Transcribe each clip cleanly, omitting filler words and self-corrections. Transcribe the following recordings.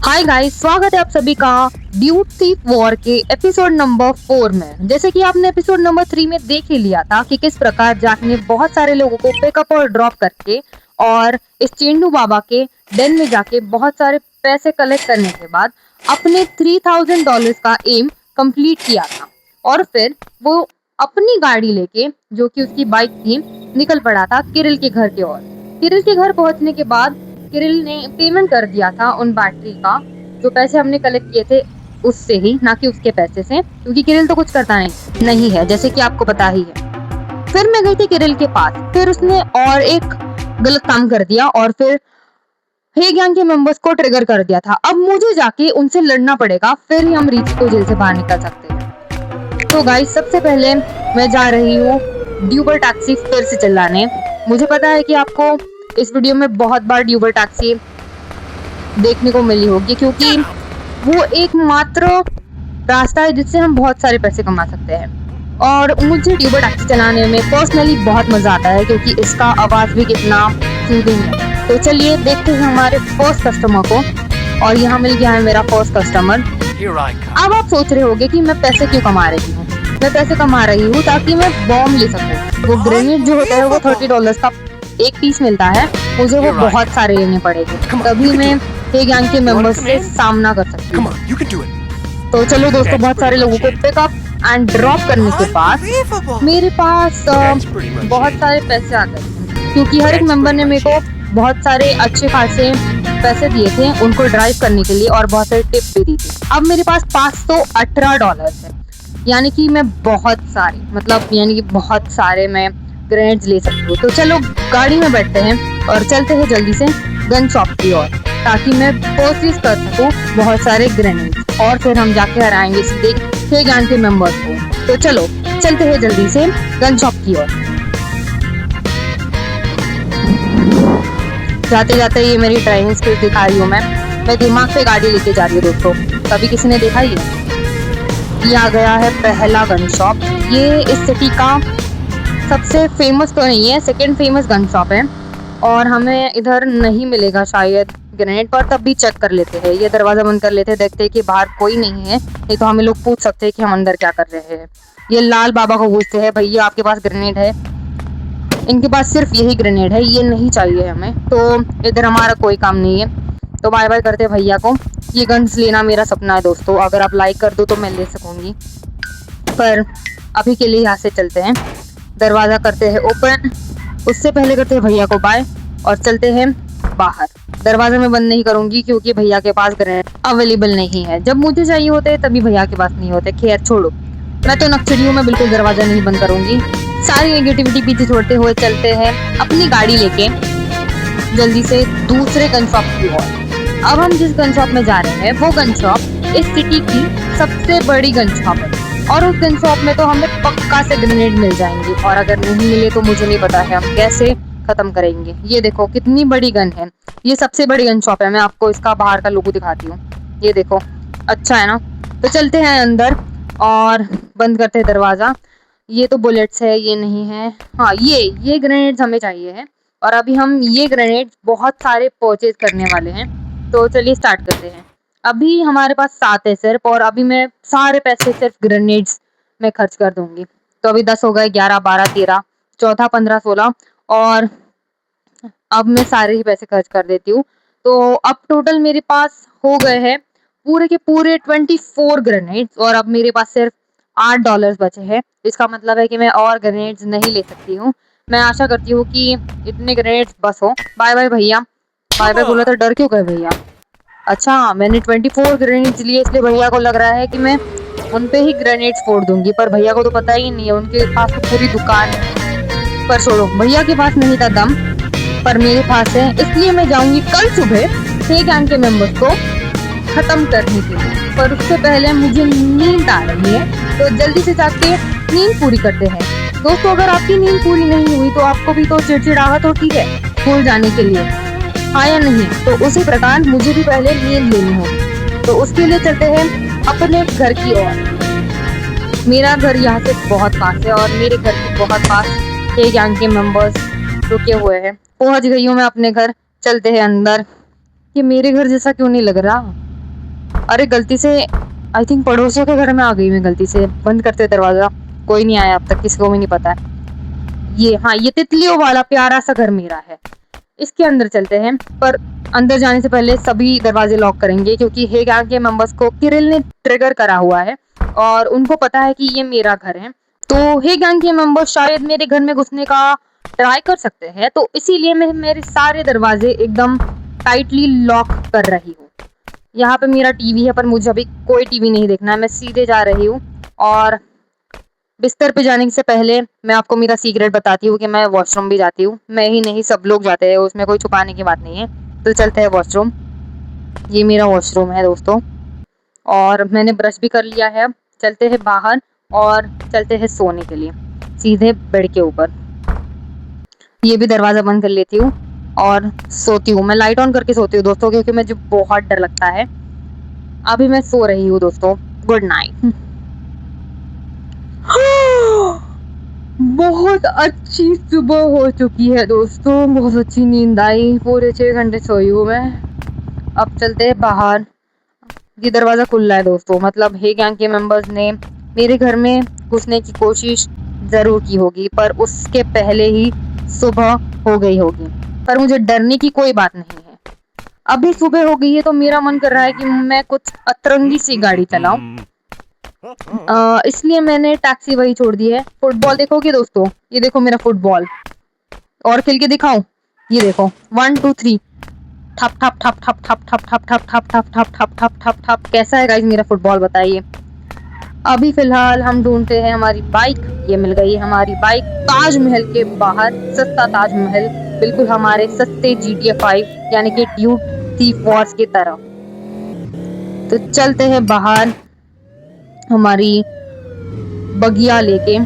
Hi guys, स्वागत है आप सभी का ड्यूड थीफ वॉर के एपिसोड नंबर 4 में। जैसे कि आपने एपिसोड नंबर 3 में देख ही लिया था कि किस प्रकार जैक ने बहुत सारे लोगों को पिकअप और ड्रॉप करके और इस चेंडू बाबा के डेन में जाके बहुत सारे पैसे कलेक्ट करने के बाद अपने $3000 का एम कंप्लीट किया था। और फिर वो अपनी गाड़ी लेके, जो कि उसकी बाइक थी, निकल पड़ा था किरिल के घर की ओर। किरिल के घर पहुंचने के बाद किरिल ने पेमेंट कर दिया था उन बैटरी का, जो पैसे हमने कलेक्ट किए थे उससे ही, ना कि उसके पैसे से, क्योंकि किरिल तो कुछ करता नहीं है, जैसे कि आपको पता ही है। फिर मैं गई थी किरिल के पास, फिर उसने और एक गलत काम कर दिया और फिर हे गैंग के मेंबर्स को ट्रिगर कर दिया था। अब मुझे जाके उनसे लड़ना पड़ेगा, फिर ही हम रीची को जेल से बाहर निकल सकते हैं। तो गाइस, सबसे पहले मैं जा रही हूँ ड्यूबर टैक्सी फिर से चलाने। मुझे पता है कि आपको इस वीडियो में बहुत बार ड्यूबर टैक्सी देखने को मिली होगी, क्योंकि वो एकमात्र रास्ता है जिससे हम बहुत सारे पैसे कमा सकते हैं। और मुझे ड्यूबर टैक्सी चलाने में पर्सनली बहुत मजा आता है, क्योंकि इसका आवाज भी कितना सूदिंग है। तो चलिए देखते हैं हमारे फर्स्ट कस्टमर को। और यहाँ मिल गया है मेरा फर्स्ट कस्टमर। अब आप सोच रहे होंगे कि मैं पैसे क्यों कमा रही हूँ। मैं पैसे कमा रही हूँ ताकि मैं बॉम्ब ले सकूँ। वो ग्रेनेड जो होता है वो $30 का एक पीस मिलता है, मुझे वो बहुत सारे लेने पड़ेंगे, तभी मैं हे गैंग के मेंबर्स से सामना कर सकती हूँ। तो चलो दोस्तों, बहुत सारे लोगों को पिकअप एंड ड्रॉप करने के बाद मेरे पास बहुत सारे पैसे आ गए, क्योंकि हर एक मेंबर ने मेरे को बहुत सारे अच्छे खासे पैसे दिए थे उनको ड्राइव करने के लिए, और बहुत सारी टिप भी दी थी। अब मेरे पास $518 है, यानी कि मैं बहुत सारे मैं ग्रेनेड्स ले सकती हूँ। तो चलो गाड़ी में बैठते हैं और चलते हैं जल्दी से गन शॉप की ओर, ताकि मैं परचेज कर सकूँ बहुत सारे ग्रेनेड्स, और फिर हम जाके हराएंगे सीधे हे गैंग के मेंबर्स को। तो चलो चलते हैं जल्दी से गन शॉप की ओर। जाते जाते ये मेरी ड्राइविंग स्किल्स दिखा रही हूँ मैं दिमाग पे गाड़ी लेके जा रही हूँ दोस्तों। कभी किसी ने देखा ही है। ये आ गया है पहला गन शॉप। ये इस सिटी का सबसे फेमस तो नहीं है, सेकंड फेमस गन शॉप है, और हमें इधर नहीं मिलेगा शायद ग्रेनेड, पर तब भी चेक कर लेते हैं। ये दरवाजा बंद कर लेते हैं, देखते हैं कि बाहर कोई नहीं है, नहीं तो हमें लोग पूछ सकते हैं कि हम अंदर क्या कर रहे हैं। ये लाल बाबा को पूछते हैं, भैया आपके पास ग्रेनेड है? इनके पास सिर्फ यही ग्रेनेड है, ये नहीं चाहिए हमें, तो इधर हमारा कोई काम नहीं है। तो बाय बाय करते हैं भैया को। ये गन्स लेना मेरा सपना है दोस्तों, अगर आप लाइक कर दो तो मैं ले सकूंगी, पर अभी के लिए यहाँ से चलते हैं। दरवाजा करते हैं ओपन, उससे पहले करते हैं भैया को बाय और चलते हैं बाहर। दरवाजा मैं बंद नहीं करूंगी, क्योंकि भैया के पास ग्रेनेड अवेलेबल नहीं है। जब मुझे चाहिए होते हैं तभी भैया के पास नहीं होते। खैर छोड़ो, मैं तो नक्सली हूँ, मैं बिल्कुल दरवाजा नहीं बंद करूंगी। सारी नेगेटिविटी पीछे छोड़ते हुए चलते हैं अपनी गाड़ी लेके जल्दी से दूसरे गन शॉप की ओर। अब हम जिस गन शॉप में जा रहे हैं वो गन शॉप इस सिटी की सबसे बड़ी गन शॉप है, और उस गन शॉप में तो हमें पक्का से ग्रेनेड मिल जाएंगे, और अगर नहीं मिले तो मुझे नहीं पता है हम कैसे खत्म करेंगे। ये देखो कितनी बड़ी गन है, ये सबसे बड़ी गन शॉप है। मैं आपको इसका बाहर का लोगो दिखाती हूँ, ये देखो, अच्छा है ना। तो चलते हैं अंदर और बंद करते हैं दरवाजा। ये तो बुलेट्स है, ये नहीं है। हाँ, ये ग्रेनेड्स हमें चाहिए है, और अभी हम ये ग्रेनेड्स बहुत सारे परचेज करने वाले हैं। तो चलिए स्टार्ट करते हैं। अभी हमारे पास 7 है सिर्फ, और अभी मैं सारे पैसे सिर्फ ग्रेनेड्स में खर्च कर दूंगी। तो अभी 10 हो गए, 11, 12, 13, चौथा 15, 16, और अब मैं सारे ही पैसे खर्च कर देती हूँ। तो अब टोटल मेरे पास हो गए हैं पूरे के पूरे 24 ग्रेनेड्स, और अब मेरे पास सिर्फ $8 बचे हैं। इसका मतलब है कि मैं और ग्रेनेड्स नहीं ले सकती हूँ। मैं आशा करती हूँ कि इतने ग्रेनेड्स बस हो। बाय बाय भैया। बाय बाय बोला तो डर क्यों गए भैया? अच्छा, मैंने 24 ग्रेनेड्स लिए, इसलिए भैया को लग रहा है कि मैं उन पे ही ग्रेनेड्स फोड़ दूंगी, पर भैया को तो पता ही नहीं है, उनके पास तो पूरी दुकान है। पर छोड़ो, भैया के पास नहीं था दम, पर मेरे पास है, इसलिए मैं जाऊंगी कल सुबह हे गैंग के मेंबर्स को खत्म करने के लिए। पर उससे पहले मुझे नींद आ रही है, तो जल्दी से जाके नींद पूरी करते हैं। दोस्तों, अगर आपकी नींद पूरी नहीं हुई तो आपको भी तो चिड़चिड़ाहट होती है स्कूल जाने के लिए, हाँ या नहीं? तो उसी प्रकार मुझे भी पहले नींद लेनी होगी, तो उसके लिए चलते हैं अपने घर की ओर। मेरा घर यहाँ से बहुत पास है, और मेरे घर के बहुत पास हे गैंग के मेंबर्स रुके हुए हैं। पहुंच गई हूँ मैं अपने घर, चलते हैं अंदर। ये मेरे घर जैसा क्यों नहीं लग रहा? अरे गलती से आई थिंक पड़ोसियों के घर में आ गई मैं गलती से। बंद करते दरवाजा, कोई नहीं आया अब तक, किसी को भी नहीं पता है। ये हाँ, ये तितलियों वाला प्यारा सा घर मेरा है। इसके अंदर चलते हैं, पर अंदर जाने से पहले सभी दरवाजे लॉक करेंगे क्योंकि हे गैंग के मेंबर्स को किरिल ने ट्रिगर करा हुआ है और उनको पता है कि ये मेरा घर है। तो हे गैंग के मेंबर्स शायद मेरे घर में घुसने का ट्राई कर सकते हैं, तो इसीलिए मैं मेरे सारे दरवाजे एकदम टाइटली लॉक कर रही हूँ। यहाँ पे मेरा टीवी है, पर मुझे अभी कोई टीवी नहीं देखना है। मैं सीधे जा रही हूँ और बिस्तर पे जाने से पहले मैं आपको मेरा सीक्रेट बताती हूँ कि मैं वॉशरूम भी जाती हूँ। मैं ही नहीं, सब लोग जाते हैं, उसमें कोई छुपाने की बात नहीं है। तो चलते हैं वॉशरूम। ये मेरा वॉशरूम है दोस्तों, और मैंने ब्रश भी कर लिया है। चलते हैं बाहर और चलते हैं सोने के लिए सीधे बेड के ऊपर। ये भी दरवाजा बंद कर लेती हूँ और सोती हूँ। मैं लाइट ऑन करके सोती हूँ दोस्तों, क्योंकि मुझे बहुत डर लगता है। अभी मैं सो रही हूँ दोस्तों। Good night. बहुत अच्छी सुबह हो चुकी है दोस्तों, बहुत अच्छी नींद आई, पूरे 6 घंटे सोई हूँ मैं। अब चलते हैं बाहर। ये दरवाजा खुला है दोस्तों, मतलब हे गैंग के मेंबर्स ने मेरे घर में घुसने की कोशिश जरूर की होगी, पर उसके पहले ही सुबह हो गई होगी। पर मुझे डरने की कोई बात नहीं है। अभी सुबह हो गई है तो मेरा मन कर रहा है कि मैं कुछ अतरंगी सी गाड़ी चलाऊं। इसलिए मैंने टैक्सी वही छोड़ दी है। फुटबॉल देखोगे दोस्तों? ये देखो मेरा फुटबॉल, और खेल के दिखाऊं? ये देखो, 1 2 3, ठप ठप ठप ठप ठप ठप ठप ठप ठप ठप ठप ठप ठप ठप ठप। कैसा है गाइस मेरा फुटबॉल, बताइए। अभी फिलहाल हम ढूंढते हैं हमारी बाइक। ये मिल गई हमारी बाइक ताजमहल के बाहर, सस्ता ताजमहल, बिल्कुल हमारे सस्ते GTA 5 यानी कि ड्यूक थीफ वॉर्स की तरह। तो चलते हैं बाहर हमारी बगिया लेके।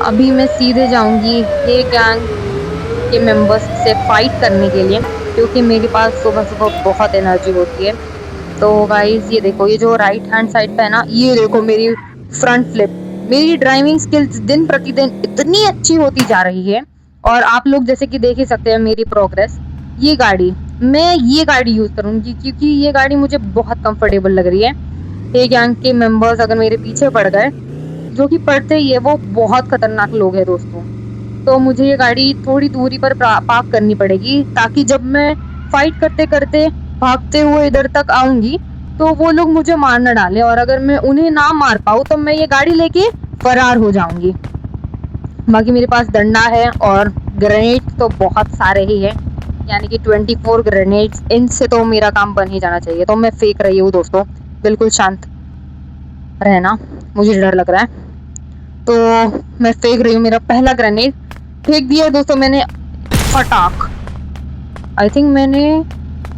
अभी मैं सीधे जाऊंगी हे गैंग के मेंबर्स से फाइट करने के लिए, क्योंकि मेरे पास सुबह सुबह बहुत एनर्जी होती है। तो गाइस ये देखो, ये जो राइट हैंड साइड पे है ना, ये देखो मेरी फ्रंट फ्लिप। मेरी ड्राइविंग स्किल्स दिन प्रतिदिन इतनी अच्छी होती जा रही है, और आप लोग जैसे कि देख ही सकते हैं मेरी प्रोग्रेस। ये गाड़ी, मैं ये गाड़ी यूज करूंगी क्योंकि ये गाड़ी मुझे बहुत कंफर्टेबल लग रही है। ये गैंग के मेंबर्स अगर मेरे पीछे पड़ गए, जो कि पड़ते ही है, वो बहुत खतरनाक लोग हैं दोस्तों, तो मुझे ये गाड़ी थोड़ी दूरी पर पार्क करनी पड़ेगी, ताकि जब मैं फाइट करते करते भागते हुए इधर तक आऊंगी तो वो लोग मुझे मार न डाले, और अगर मैं उन्हें ना मार पाऊँ तो मैं ये गाड़ी लेके फरार हो जाऊंगी। बाकी मेरे पास डंडा है और ग्रेनेड तो बहुत सारे ही है, यानी कि 24 ग्रेनेड्स। इनसे तो मेरा काम बन ही जाना चाहिए। तो मैं फेंक रही हूँ दोस्तों, बिल्कुल शांत रहना, मुझे डर लग रहा है। तो मैं फेंक रही हूँ, मेरा पहला ग्रेनेड फेंक दिया है दोस्तों मैंने, फटाक। आई थिंक मैंने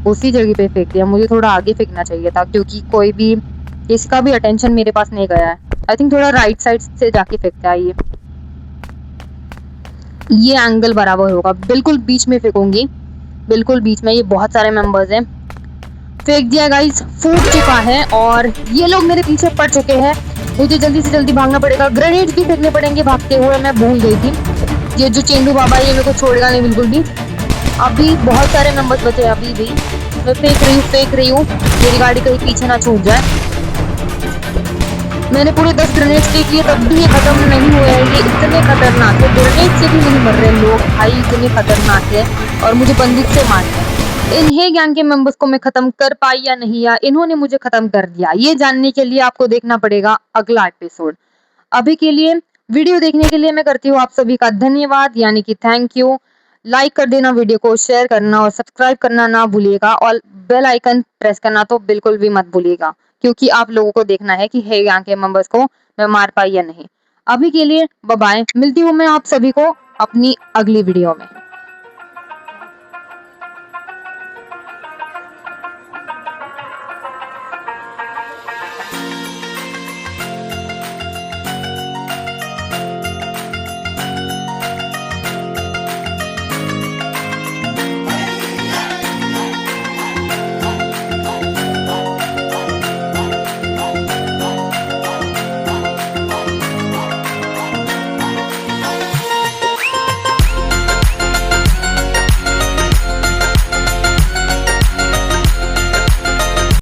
उसी जगह पे फेंक दिया, मुझे थोड़ा आगे फेंकना चाहिए था, क्योंकि कोई भी, किसका भी अटेंशन मेरे पास नहीं गया है। आई थिंक थोड़ा राइट साइड से जाके फेंकते आइए, ये एंगल बराबर होगा। बिल्कुल बीच में फेंकूंगी, बिल्कुल बीच में। ये बहुत सारे मेंबर्स हैं। फेंक दिया गाइस, फूट चुका है और ये लोग मेरे पीछे पड़ चुके हैं। मुझे जल्दी से जल्दी भागना पड़ेगा, ग्रेनेड भी फेंकने पड़ेंगे भागते हुए, मैं भूल गई थी। ये जो चेंडू बाबा है, ये मेरे को छोड़ेगा नहीं बिल्कुल भी। अभी बहुत सारे मेंबर्स बचे हैं, अभी भी मैं फेंक रही हूँ। मेरी गाड़ी कहीं पीछे ना छूट जाए। मैंने पूरे 10 ग्रेनेड फेंक लिए, तब भी ये खत्म नहीं हुए हैं। ये इतने खतरनाक है, ग्रेनेड से भी नहीं मर रहे लोग भाई, इतने खतरनाक है, और मुझे बंदूक से मारते हैं। इन हे गैंग के मेंबर्स को मैं खत्म कर पाई या नहीं, या इन्होंने मुझे खत्म कर दिया, ये जानने के लिए आपको देखना पड़ेगा अगला एपिसोड। अभी के लिए वीडियो देखने के लिए मैं करती हूँ आप सभी का धन्यवाद, यानी कि थैंक यू। लाइक कर देना वीडियो को, शेयर करना और सब्सक्राइब करना ना भूलिएगा, और बेल आइकन प्रेस करना तो बिल्कुल भी मत भूलिएगा, क्योंकि आप लोगों को देखना है कि हे गैंग के मेंबर्स को मैं मार पाई या नहीं। अभी के लिए बाय बाय, मिलती हूँ मैं आप सभी को अपनी अगली वीडियो में।